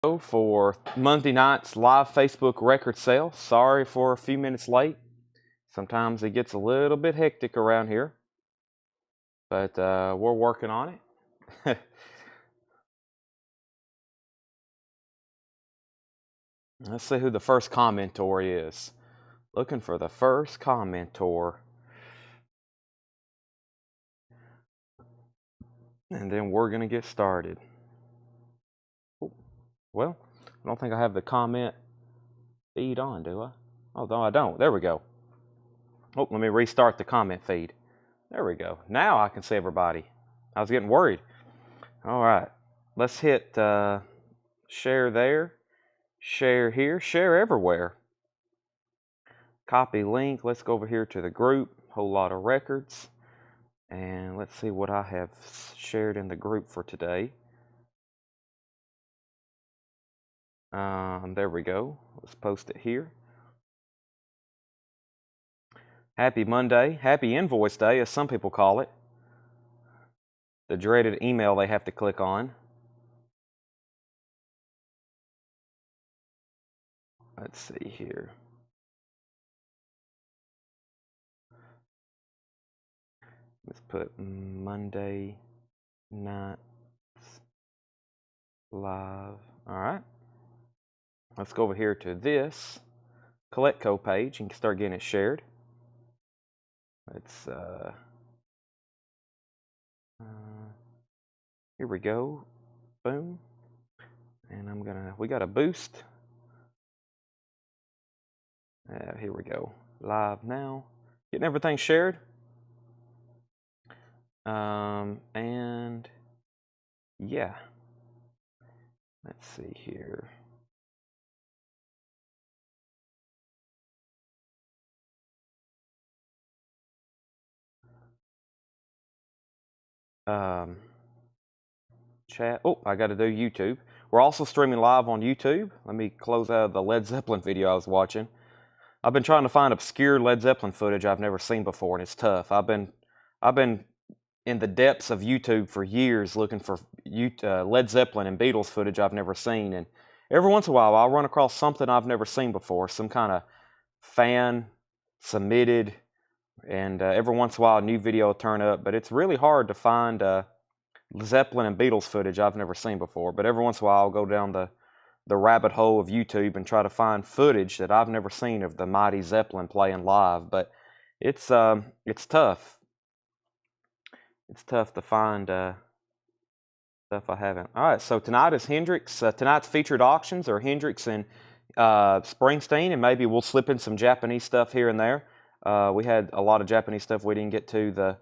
For Monday night's live Facebook record sale. Sorry for a few minutes late. Sometimes it gets a little bit hectic around here, but we're working on it. Let's see who the first commentor is. Looking for the first commentor. And then we're going to get started. Well, I don't think I have the comment feed on, do I? Oh, no, I don't. There we go. Oh, let me restart the comment feed. There we go. Now I can see everybody. I was getting worried. All right. Let's hit share there, share here, share everywhere. Copy link. Let's go over here to the group. Whole lot of records. And let's see what I have shared in the group for today. There we go. Let's post it here. Happy Monday. Happy Invoice Day, as some people call it. The dreaded email they have to click on. Let's see here. Let's put Monday night live. All right. Let's go over here to this Collectco page and start getting it shared. Let's here we go. Boom. And we got a boost. Here we go. Live now. Getting everything shared. And yeah. Let's see here. Chat. Oh, I got to do YouTube. We're also streaming live on YouTube. Let me close out the Led Zeppelin video I was watching. I've been trying to find obscure Led Zeppelin footage I've never seen before, and it's tough. I've been in the depths of YouTube for years looking for Led Zeppelin and Beatles footage I've never seen, and every once in a while I'll run across something I've never seen before, some kind of fan submitted, and every once in a while a new video will turn up, but it's really hard to find Zeppelin and Beatles footage I've never seen before. But every once in a while I'll go down the rabbit hole of YouTube and try to find footage that I've never seen of the mighty Zeppelin playing live. But it's tough. It's tough to find stuff I haven't. All right, so tonight is Hendrix. Tonight's featured auctions are Hendrix and Springsteen, and maybe we'll slip in some Japanese stuff here and there. We had a lot of Japanese stuff we didn't get to the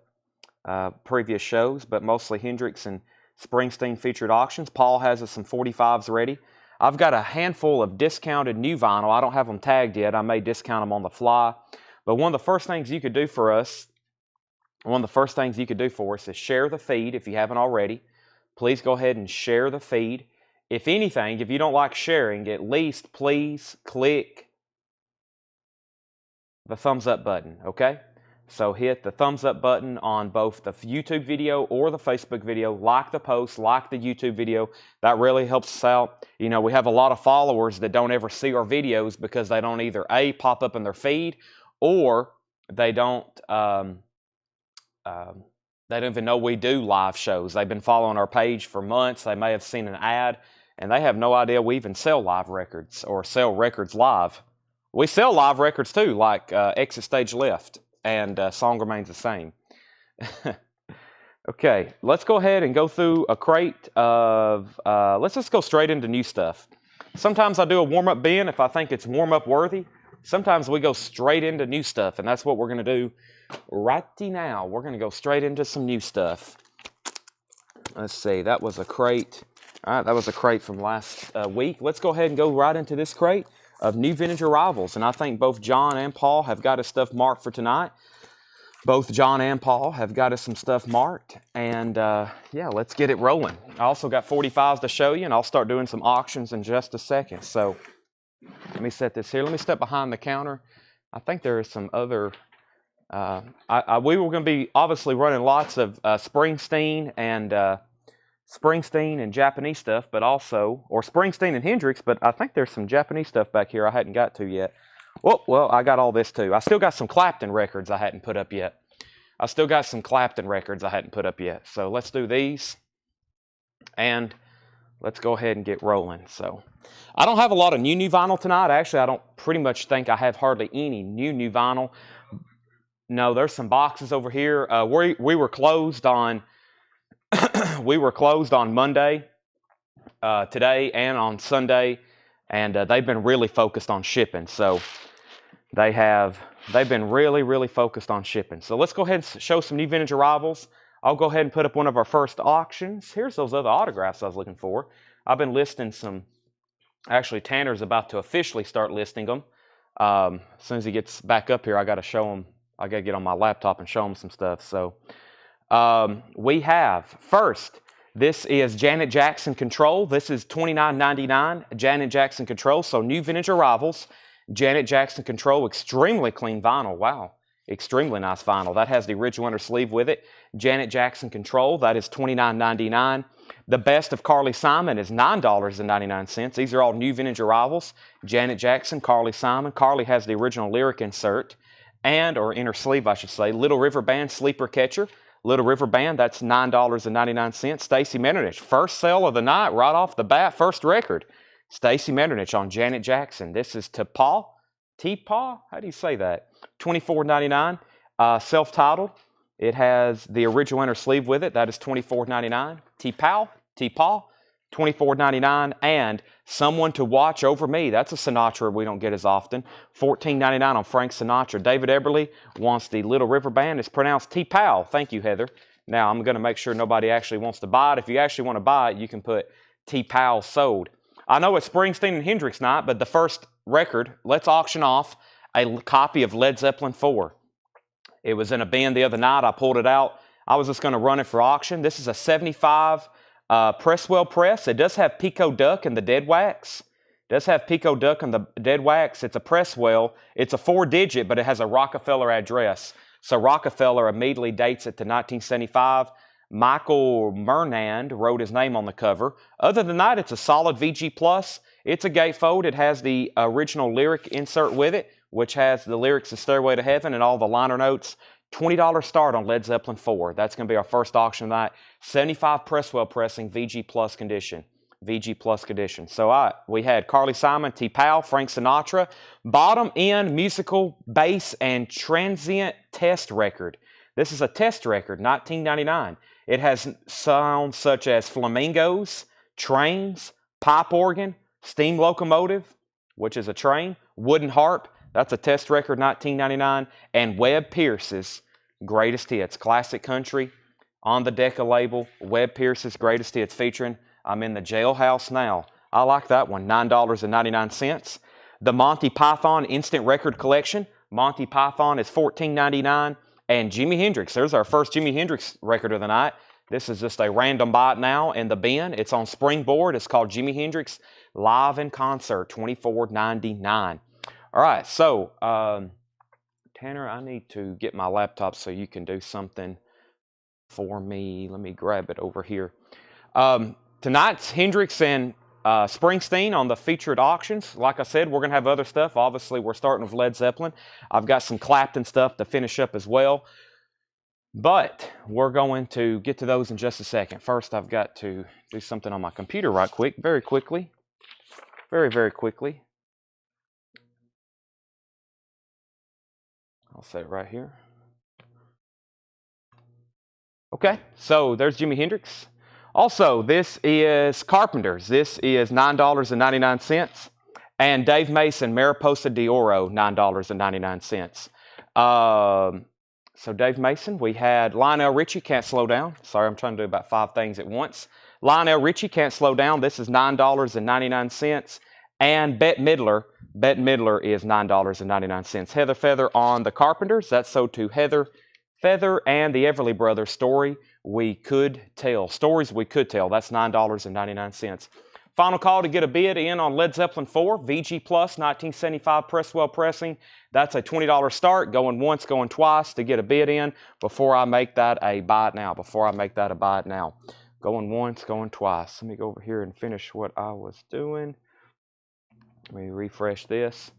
previous shows, but mostly Hendrix and Springsteen featured auctions. Paul has us some 45s ready. I've got a handful of discounted new vinyl. I don't have them tagged yet. I may discount them on the fly. But one of the first things you could do for us, is share the feed if you haven't already. Please go ahead and share the feed. If anything, if you don't like sharing, at least please click the thumbs up button, okay? So hit the thumbs up button on both the YouTube video or the Facebook video. Like the post, like the YouTube video. That really helps us out. You know, we have a lot of followers that don't ever see our videos because they don't either A, pop up in their feed, or they don't even know we do live shows. They've been following our page for months. They may have seen an ad, and they have no idea we even sell live records or sell records live. We sell live records too, like Exit Stage Left and Song Remains the Same. Okay, let's go ahead and go through a crate of, let's just go straight into new stuff. Sometimes I do a warm-up bin if I think it's warm-up worthy. Sometimes we go straight into new stuff, and that's what we're going to do right now. We're going to go straight into some new stuff. Let's see, that was a crate. All right, that was a crate from last week. Let's go ahead and go right into this crate of new vintage arrivals, and I think both John and Paul have got us stuff marked for tonight. Both John and Paul have got us some stuff marked, and yeah, let's get it rolling. I also got 45s to show you, and I'll start doing some auctions in just a second. So let me set this here. Let me step behind the counter. I think there is some other, we were going to be obviously running lots of Springsteen and Springsteen and Japanese stuff, but also, or Springsteen and Hendrix, but I think there's some Japanese stuff back here I hadn't got to yet. Well, I got all this too. I still got some Clapton records I hadn't put up yet. So let's do these, and let's go ahead and get rolling. So I don't have a lot of new vinyl tonight. Actually, I don't pretty much think I have hardly any new vinyl. No, there's some boxes over here. We were closed on Monday, today, and on Sunday, and they've been really focused on shipping. So they've been really focused on shipping. So let's go ahead and show some new vintage arrivals. I'll go ahead and put up one of our first auctions. Here's those other autographs I was looking for. I've been listing some. Actually, Tanner's about to officially start listing them. As soon as he gets back up here, I got to show him. I got to get on my laptop and show him some stuff. So we have first. This is Janet Jackson Control. This is $29.99. Janet Jackson Control. So new vintage arrivals. Janet Jackson Control, extremely clean vinyl. Wow, extremely nice vinyl. That has the original inner sleeve with it. Janet Jackson Control, that is $29.99. The Best of Carly Simon is $9.99. These are all new vintage arrivals. Janet Jackson, Carly Simon. Carly has the original lyric insert, or inner sleeve, I should say. Little River Band Sleeper Catcher. Little River Band, that's $9.99. Stacy Metternich, first sale of the night, right off the bat, first record. Stacy Metternich on Janet Jackson. This is T-Paw? How do you say that? $24.99. Self-titled. It has the original inner sleeve with it. That is $24.99. T-Paw, $24.99. And Someone to Watch Over Me. That's a Sinatra we don't get as often. $14.99 on Frank Sinatra. David Eberly wants the Little River Band. It's pronounced T-Pow. Thank you, Heather. Now, I'm going to make sure nobody actually wants to buy it. If you actually want to buy it, you can put T-Pow sold. I know it's Springsteen and Hendrix night, but the first record, let's auction off a copy of Led Zeppelin 4. It was in a bin the other night. I pulled it out. I was just going to run it for auction. This is a 75 Presswell press. It does have Pico Duck and the dead wax. It's a Presswell. It's a 4-digit, but it has a Rockefeller address. So Rockefeller immediately dates it to 1975. Michael Murnand wrote his name on the cover. Other than that, it's a solid VG+. It's a gatefold. It has the original lyric insert with it, which has the lyrics of Stairway to Heaven and all the liner notes. $20 start on Led Zeppelin 4. That's going to be our first auction tonight. 75 Presswell pressing, VG+ condition. So we had Carly Simon, T-Pow, Frank Sinatra. Bottom end musical bass and transient test record. This is a test record, $19.99. It has sounds such as flamingos, trains, pipe organ, steam locomotive, which is a train, wooden harp, that's a test record, $19.99, and Webb Pierce's Greatest Hits, classic country, on the Decca label, Webb Pierce's Greatest Hits, featuring I'm in the Jailhouse Now. I like that one, $9.99. The Monty Python Instant Record Collection, Monty Python is $14.99. And Jimi Hendrix, there's our first Jimi Hendrix record of the night. This is just a random buy it now in the bin. It's on Springboard. It's called Jimi Hendrix Live in Concert, $24.99. All right, so Tanner, I need to get my laptop so you can do something for me. Let me grab it over here. Tonight's Hendrix and Springsteen on the featured auctions. Like I said, we're going to have other stuff. Obviously, we're starting with Led Zeppelin. I've got some Clapton stuff to finish up as well. But we're going to get to those in just a second. First, I've got to do something on my computer right quick, very quickly. Very quickly. I'll set it right here. Okay, so there's Jimi Hendrix. Also, this is Carpenter's. This is $9.99. And Dave Mason, Mariposa de Oro, $9.99. So Dave Mason, we had Lionel Richie, Can't Slow Down. Sorry, I'm trying to do about 5 things at once. Lionel Richie, Can't Slow Down. This is $9.99. And Bette Midler is $9.99. Heather Feather on the Carpenters. That's sold to Heather Feather and the Everly Brothers. Stories we could tell. That's $9.99. Final call to get a bid in on Led Zeppelin 4, VG Plus, 1975 Presswell pressing. That's a $20 start, going once, going twice to get a bid in before I make that a buy it now. Going once, going twice. Let me go over here and finish what I was doing. Let me refresh this.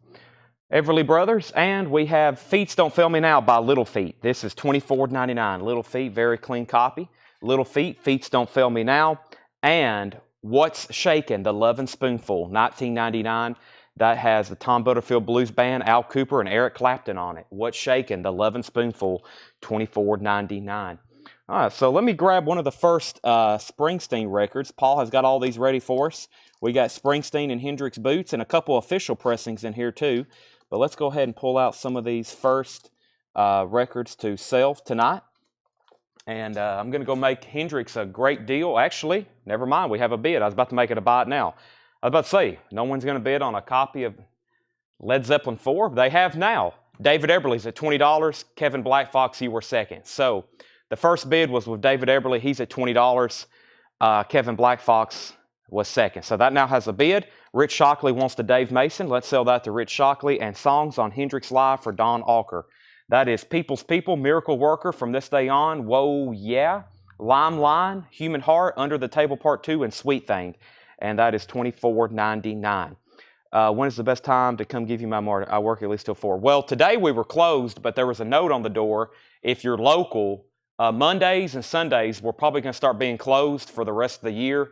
Everly Brothers, and we have Feets Don't Fail Me Now by Little Feat. This is $24.99. Little Feat, very clean copy. Little Feat, Feets Don't Fail Me Now, and What's Shakin', The Lovin' Spoonful, $19.99. That has the Tom Butterfield Blues Band, Al Cooper, and Eric Clapton on it. What's Shakin', The Lovin' Spoonful, $24.99. All right, so let me grab one of the first Springsteen records. Paul has got all these ready for us. We got Springsteen and Hendrix boots and a couple official pressings in here too. But let's go ahead and pull out some of these first records to sell tonight. And I'm going to go make Hendrix a great deal. Actually, never mind, we have a bid. I was about to make it a buy it now. I was about to say, no one's going to bid on a copy of Led Zeppelin 4. They have now. David Eberly's at $20. Kevin Black Fox, you were second. So the first bid was with David Eberly. He's at $20. Kevin Black Fox was second. So that now has a bid. Rich Shockley wants to Dave Mason. Let's sell that to Rich Shockley. And Songs on Hendrix Live for Don Alker. That is People's People, Miracle Worker, From This Day On, Whoa Yeah, Lime Line, Human Heart, Under the Table Part 2, and Sweet Thing. And that is $24.99. When is the best time to come give you my mark? I work at least till 4. Well, today we were closed, but there was a note on the door. If you're local, Mondays and Sundays, we're probably going to start being closed for the rest of the year.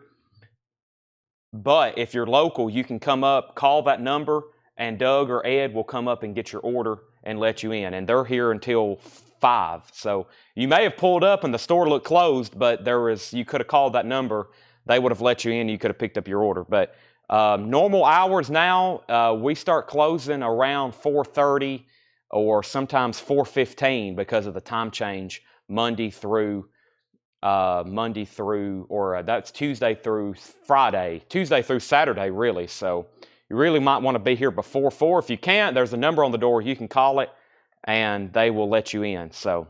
But if you're local, you can come up, call that number, and Doug or Ed will come up and get your order and let you in. And they're here until 5. So you may have pulled up and the store looked closed, but you could have called that number. They would have let you in. You could have picked up your order. But normal hours now, we start closing around 4:30 or sometimes 4:15 because of the time change, Monday through that's Tuesday through Friday, Tuesday through Saturday, really. So you really might want to be here before 4. If you can't, there's a number on the door. You can call it, and they will let you in. So,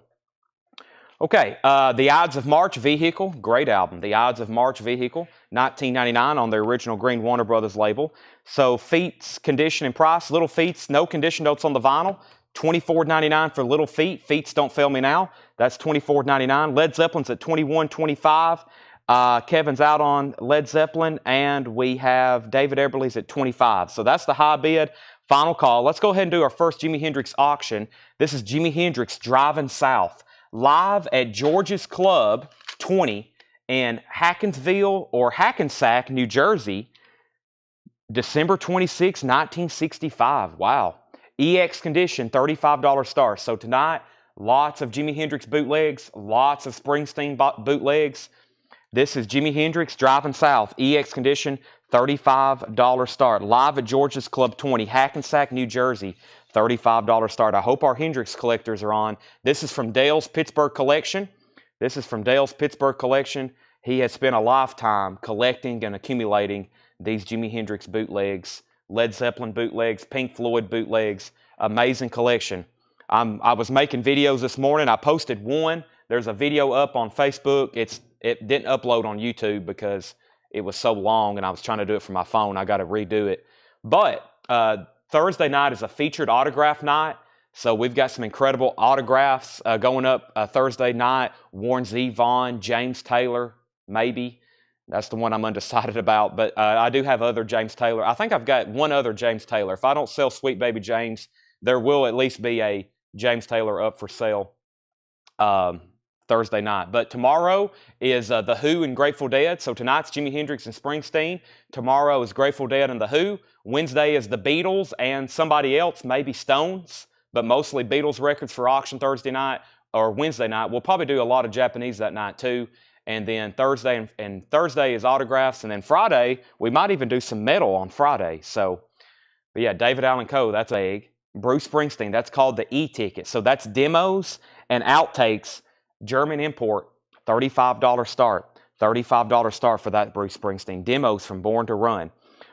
okay, The Ides of March Vehicle, great album. The Ides of March Vehicle, $19.99 on the original Green Warner Brothers label. So Feet's condition and price. Little Feet's, no condition notes on the vinyl. $24.99 for Little Feat. Feet's Don't Fail Me Now. That's $24.99. Led Zeppelin's at $21.25. Kevin's out on Led Zeppelin, and we have David Eberly's at $25. So that's the high bid. Final call. Let's go ahead and do our first Jimi Hendrix auction. This is Jimi Hendrix Driving South, live at George's Club 20 in Hackinsville or Hackensack, New Jersey, December 26, 1965. Wow. EX condition, $35 star. So tonight, lots of Jimi Hendrix bootlegs, lots of Springsteen bootlegs. This is Jimi Hendrix Driving South, EX condition, $35 start. Live at George's Club 20, Hackensack, New Jersey, $35 start. I hope our Hendrix collectors are on. This is from Dale's Pittsburgh collection. He has spent a lifetime collecting and accumulating these Jimi Hendrix bootlegs, Led Zeppelin bootlegs, Pink Floyd bootlegs. Amazing collection. I was making videos this morning. I posted one. There's a video up on Facebook. It didn't upload on YouTube because it was so long and I was trying to do it from my phone. I got to redo it. But Thursday night is a featured autograph night. So we've got some incredible autographs going up Thursday night. Warren Zevon, James Taylor, maybe. That's the one I'm undecided about. But I do have other James Taylor. I think I've got one other James Taylor. If I don't sell Sweet Baby James, there will at least be a James Taylor up for sale Thursday night. But tomorrow is The Who and Grateful Dead. So tonight's Jimi Hendrix and Springsteen. Tomorrow is Grateful Dead and The Who. Wednesday is the Beatles and somebody else, maybe Stones, but mostly Beatles records for auction Thursday night or Wednesday night. We'll probably do a lot of Japanese that night too. And then Thursday is autographs. And then Friday, we might even do some metal on Friday. So, but yeah, David Allen Coe, that's egg. Bruce Springsteen, that's called the E-ticket. So that's demos and outtakes, German import, $35 start. $35 start for that Bruce Springsteen. Demos from Born to Run.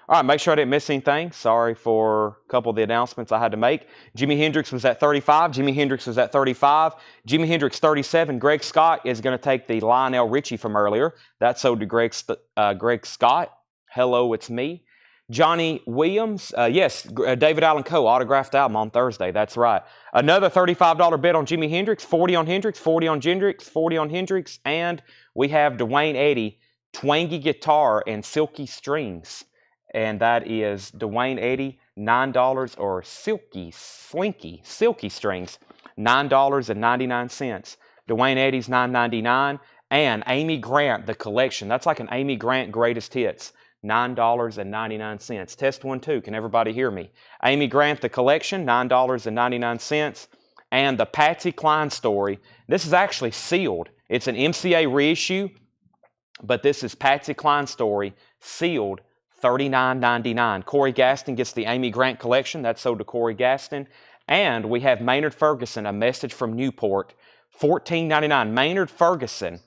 All right, make sure I didn't miss anything. Sorry for a couple of the announcements I had to make. Jimi Hendrix was at 35. Jimi Hendrix was at 35. Jimi Hendrix 37. Greg Scott is going to take the Lionel Richie from earlier. That's sold to Greg Scott. Hello, it's me. Johnny Williams, yes, David Allen Coe, autographed album on Thursday. That's right. Another $35 bet on Jimi Hendrix, 40 on Hendrix, 40 on Hendrix, 40 on Hendrix, and we have Dwayne Eddy, twangy guitar and silky strings. And that is Dwayne Eddy, $9, or silky strings, $9.99. Dwayne Eddy's $9.99. And Amy Grant, the collection. That's like an Amy Grant greatest hits. $9.99. Test 1, 2. Can everybody hear me? Amy Grant, the collection, $9.99. And the Patsy Cline story. This is actually sealed. It's an MCA reissue, but this is Patsy Cline story, sealed, $39.99. Corey Gaston gets the Amy Grant collection. That's sold to Corey Gaston. And we have Maynard Ferguson, A Message from Newport, $14.99. Maynard Ferguson,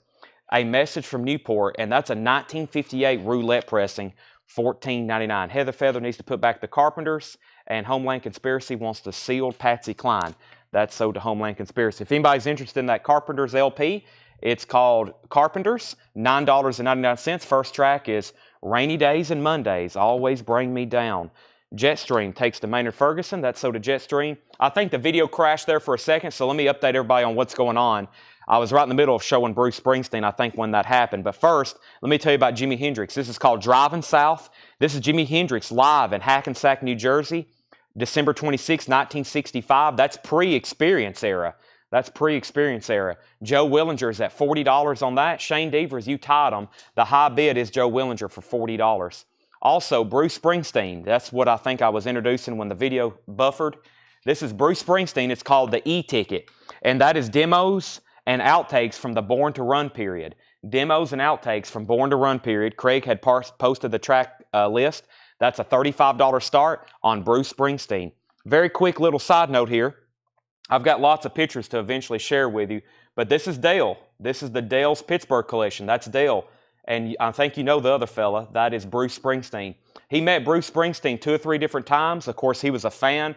A Message from Newport, and that's a 1958 roulette pressing, $14.99. Heather Feather needs to put back the Carpenters, and Homeland Conspiracy wants the sealed Patsy Cline. That's sold to Homeland Conspiracy. If anybody's interested in that Carpenters LP, it's called Carpenters, $9.99. First track is Rainy Days and Mondays, Always Bring Me Down. Jetstream takes to Maynard Ferguson. That's sold to Jetstream. I think the video crashed there for a second, so let me update everybody on what's going on. I was right in the middle of showing Bruce Springsteen, I think, when that happened. But first, let me tell you about Jimi Hendrix. This is called Driving South. This is Jimi Hendrix live in Hackensack, New Jersey, December 26, 1965. That's pre-Experience era. That's pre-Experience era. Joe Willinger's at $40 on that. Shane Devers, you tied him. The high bid is Joe Willinger for $40. Also, Bruce Springsteen. That's what I think I was introducing when the video buffered. This is Bruce Springsteen. It's called the E-Ticket. And that is demos and outtakes from the Born to Run period. Demos and outtakes from Born to Run period. Craig had posted the track list. That's a $35 start on Bruce Springsteen. Very quick little side note here. I've got lots of pictures to eventually share with you, but this is Dale. This is the Dale's Pittsburgh collection. That's Dale. And I think you know the other fella. That is Bruce Springsteen. He met Bruce Springsteen 2 or 3 different times. Of course, he was a fan.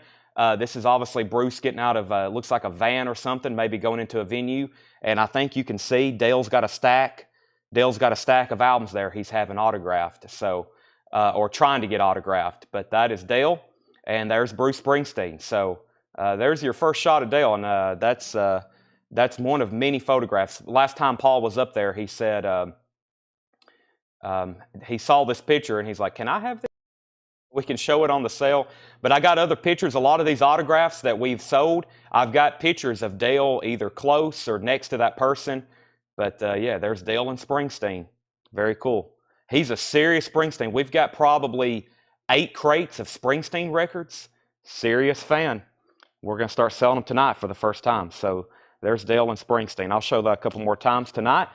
This is obviously Bruce getting out of, looks like a van or something, maybe going into a venue. And I think you can see Dale's got a stack. Dale's got a stack of albums there he's having autographed, so or trying to get autographed. But that is Dale, and there's Bruce Springsteen. So there's your first shot of Dale, and that's one of many photographs. Last time Paul was up there, he said he saw this picture, and he's like, "Can I have this? We can show it on the sale." But I got other pictures. A lot of these autographs that we've sold, I've got pictures of Dale either close or next to that person. But yeah, there's Dale and Springsteen. Very cool. He's a serious Springsteen. We've got probably 8 crates of Springsteen records. Serious fan. We're going to start selling them tonight for the first time. So there's Dale and Springsteen. I'll show that a couple more times tonight.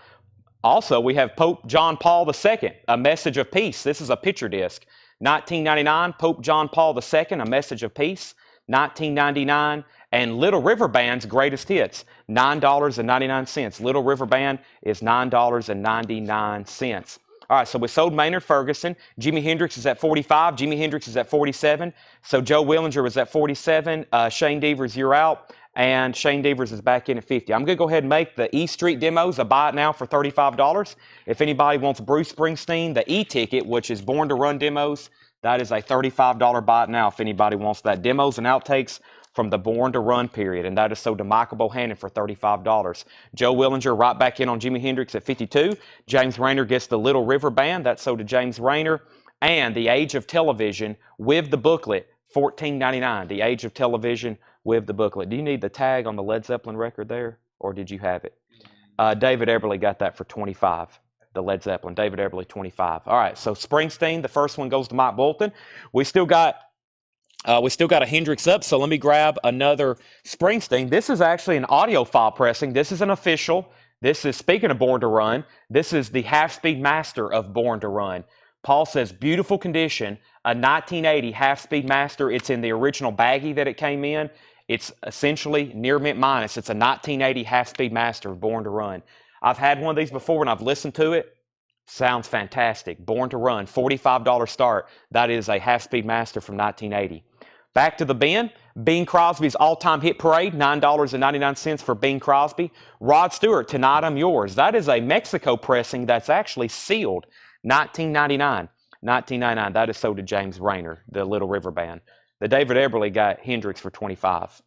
Also, we have Pope John Paul II, A Message of Peace. This is a picture disc. 1999, Pope John Paul II, A Message of Peace. 1999, and Little River Band's Greatest Hits, $9.99. Little River Band is $9.99. All right, so we sold Maynard Ferguson. Jimi Hendrix is at 45. Jimi Hendrix is at 47. So Joe Willinger was at 47. Shane Devers, you're out. And Shane Devers is back in at 50. I'm going to go ahead and make the E Street demos a buy it now for $35. If anybody wants Bruce Springsteen, the E-Ticket, which is Born to Run demos, that is a $35 buy it now if anybody wants that. Demos and outtakes from the Born to Run period, and that is sold to Michael Bohannon for $35. Joe Willinger right back in on Jimi Hendrix at 52. James Rayner gets the Little River Band. That's sold to James Rayner. And The Age of Television with the booklet, $14.99. The Age of Television with the booklet. Do you need the tag on the Led Zeppelin record there, or did you have it? David Eberly got that for $25. The Led Zeppelin, David Eberly, $25. All right, so Springsteen, the first one goes to Mike Bolton. We still got a Hendrix up, so let me grab another Springsteen. This is actually an audio file pressing. This is an official. This is, speaking of Born to Run, this is the half-speed master of Born to Run. Paul says, beautiful condition, a 1980 half-speed master. It's in the original baggie that it came in. It's essentially near mint minus. It's a 1980 half-speed master of Born to Run. I've had one of these before and I've listened to it. Sounds fantastic. Born to Run, $45 start. That is a half-speed master from 1980. Back to the bin. Bing Crosby's all-time hit parade, $9.99 for Bing Crosby. Rod Stewart, Tonight I'm Yours. That is a Mexico pressing that's actually sealed, $19.99. $19.99. That is sold to James Rayner, the Little River Band. The David Eberly got Hendrix for $25.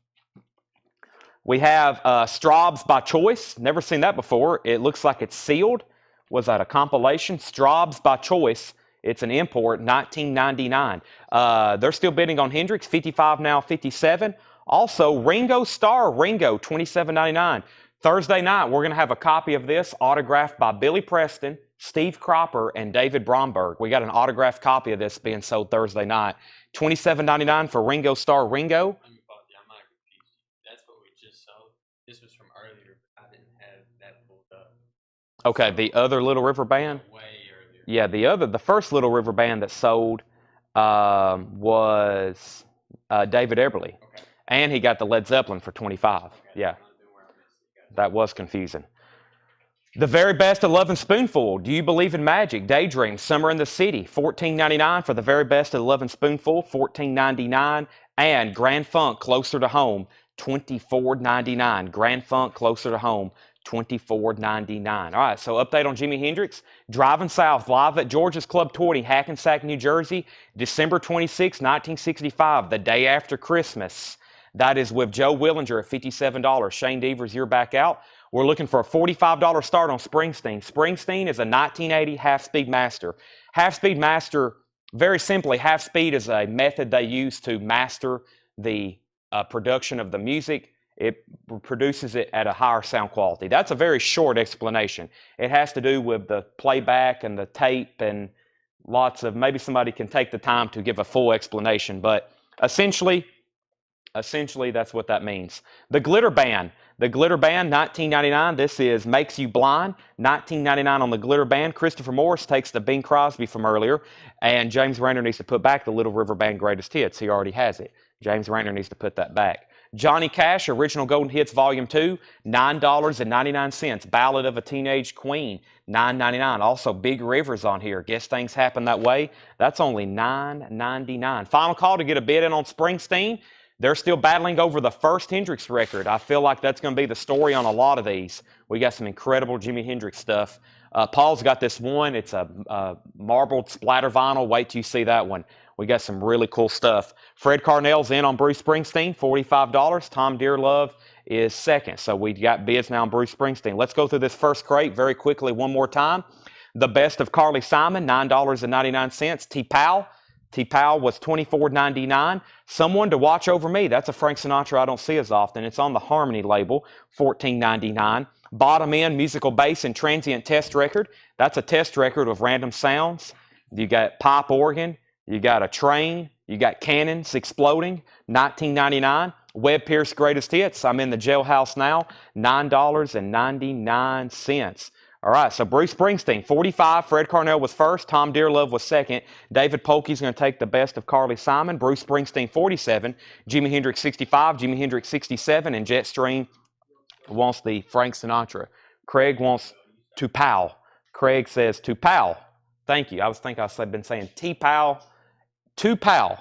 We have Straub's by Choice. Never seen that before. It looks like it's sealed. Was that a compilation? Straub's by Choice. It's an import, $19.99. They're still bidding on Hendrix, $55 now, $57. Also, Ringo Starr, Ringo, $27.99. Thursday night, we're going to have a copy of this autographed by Billy Preston, Steve Cropper, and David Bromberg. We got an autographed copy of this being sold Thursday night. $27.99 for Ringo Starr, Ringo. That's what we just sold. This was from earlier, but I didn't have that pulled up. Okay, the other Little River Band? Way earlier. Yeah, the first Little River Band that sold was David Eberly. Okay. And he got the Led Zeppelin for $25. Okay. Yeah. That was confusing. The Very Best of Lovin' Spoonful. Do You Believe in Magic? Daydream, Summer in the City. $14.99 for The Very Best of Lovin' Spoonful. $14.99. And Grand Funk, Closer to Home. $24.99. Grand Funk, Closer to Home. $24.99. All right, so update on Jimi Hendrix. Driving South, live at George's Club 20, Hackensack, New Jersey, December 26, 1965, the day after Christmas. That is with Joe Willinger at $57. Shane Devers, you're back out. We're looking for a $45 start on Springsteen. Springsteen is a 1980 half-speed master. Half-speed master, very simply, half-speed is a method they use to master the production of the music. It produces it at a higher sound quality. That's a very short explanation. It has to do with the playback and the tape and lots of, maybe somebody can take the time to give a full explanation, but essentially that's what that means. The Glitter Band. The Glitter Band, $19.99. This is Makes You Blind, $19.99 on the Glitter Band. Christopher Morris takes the Bing Crosby from earlier, and James Rayner needs to put back the Little River Band Greatest Hits. He already has it. James Rayner needs to put that back. Johnny Cash, Original Golden Hits Volume 2, $9.99. Ballad of a Teenage Queen, $9.99. Also, Big River's on here. Guess Things Happen That Way. That's only $9.99. Final call to get a bid in on Springsteen. They're still battling over the first Hendrix record. I feel like that's going to be the story on a lot of these. We got some incredible Jimi Hendrix stuff. Paul's got this one. It's a marbled splatter vinyl. Wait till you see that one. We got some really cool stuff. Fred Carnell's in on Bruce Springsteen, $45. Tom Dearlove is second. So we got bids now on Bruce Springsteen. Let's go through this first crate very quickly one more time. The Best of Carly Simon, $9.99. T-Powell was $24.99. Someone to Watch Over Me. That's a Frank Sinatra I don't see as often. It's on the Harmony label, $14.99. Bottom End Musical Bass and Transient Test Record. That's a test record of random sounds. You got pipe organ. You got a train. You got cannons exploding. $19.99. Webb Pierce Greatest Hits. I'm in the jailhouse now. $9.99. All right, so Bruce Springsteen, 45. Fred Carnell was first. Tom Dearlove was second. David Polkey's going to take the Best of Carly Simon. Bruce Springsteen, 47. Jimi Hendrix, 65. Jimi Hendrix, 67. And Jetstream wants the Frank Sinatra. Craig wants T-Powell. Craig says T-Powell. Thank you. I've been saying T-Powell. T-Powell.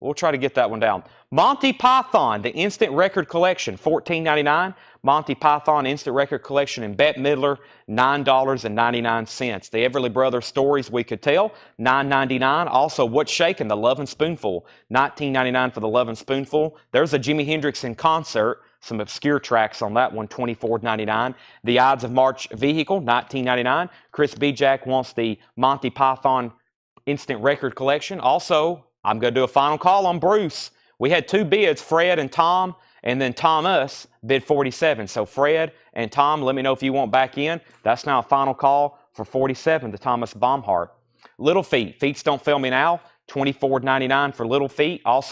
We'll try to get that one down. Monty Python, the Instant Record Collection, $14.99. Monty Python Instant Record Collection and Bette Midler, $9.99. The Everly Brothers Stories We Could Tell, $9.99. Also, What's Shakin', the Lovin' Spoonful, $19.99 for the Lovin' Spoonful. There's a Jimi Hendrix in concert, some obscure tracks on that one, $24.99. The Ides of March Vehicle, $19.99. Chris Bijak wants the Monty Python Instant Record Collection. Also, I'm going to do a final call on Bruce. We had two bids, Fred and Tom, and then Thomas bid 47. So Fred and Tom, let me know if you want back in. That's now a final call for 47 to Thomas Baumhart. Little Feat, Feats Don't Fail Me Now, $24.99 for Little Feat. Also